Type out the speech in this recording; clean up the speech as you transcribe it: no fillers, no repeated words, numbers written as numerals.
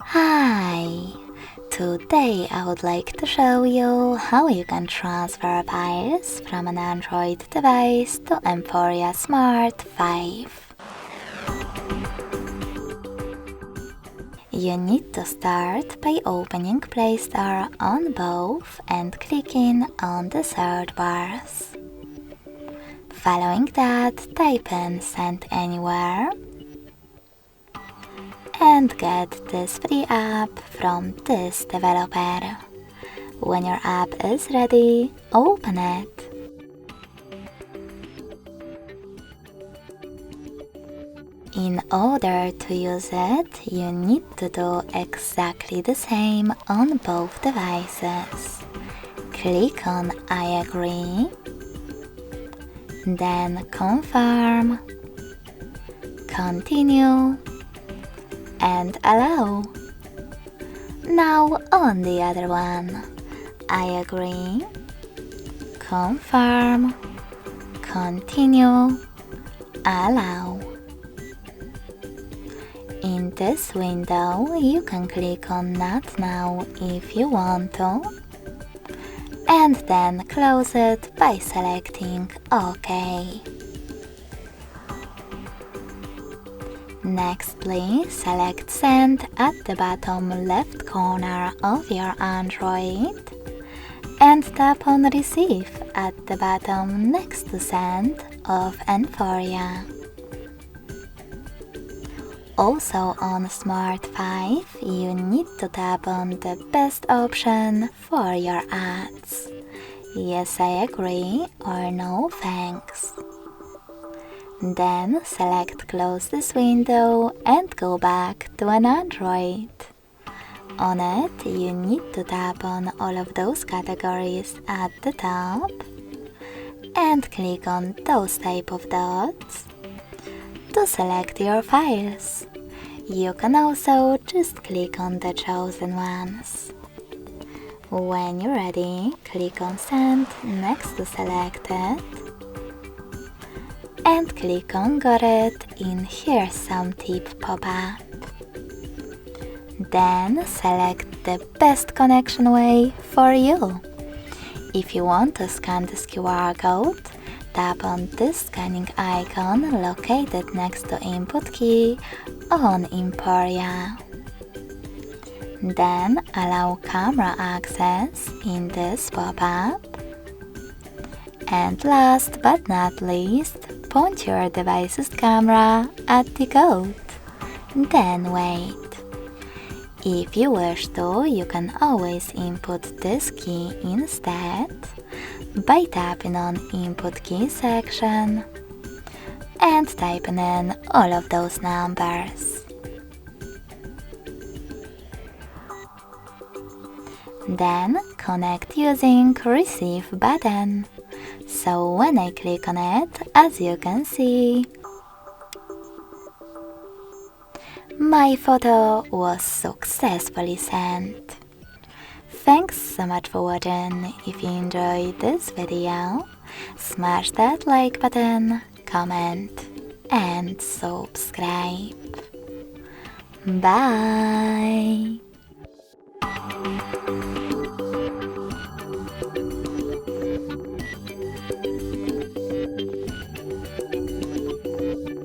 Hi! Today I would like to show you how you can transfer files from an Android device to Emporia SMART 5. You need to start by opening Play Store on both and clicking on the search bars. Following that, type in Send Anywhere and get this free app from this developer. When your app is ready, open it. In order to use it, you need to do exactly the same on both devices. Click on I agree, then confirm, continue, and allow. Now on the other one, I agree, confirm, continue, allow. In this window, you can click on Not Now if you want to, and then close it by selecting OK. Next, please select Send at the bottom left corner of your Android and tap on Receive at the bottom next to Send of Emporia. Also on Smart 5, you need to tap on the best option for your ads. Yes, I agree, or no thanks. Then select Close this window and go back to an Android. On it, you need to tap on all of those categories at the top and click on those type of dots to select your files. You can also just click on the chosen ones. When you're ready, click on Send next to Selected and click on Got it in Here's Some Tip pop-up. Then select the best connection way for you. If you want to scan this QR code, tap on this scanning icon located next to Input key on Emporia. Then allow camera access in this pop-up. And last but not least, point your device's camera at the code. Then wait. If you wish to, you can always input this key instead by tapping on Input Key section and typing in all of those numbers. Then connect using Receive button. So when I click on it, as you can see, my photo was successfully sent. Thanks so much for watching. If you enjoyed this video, smash that like button, comment and subscribe. Bye!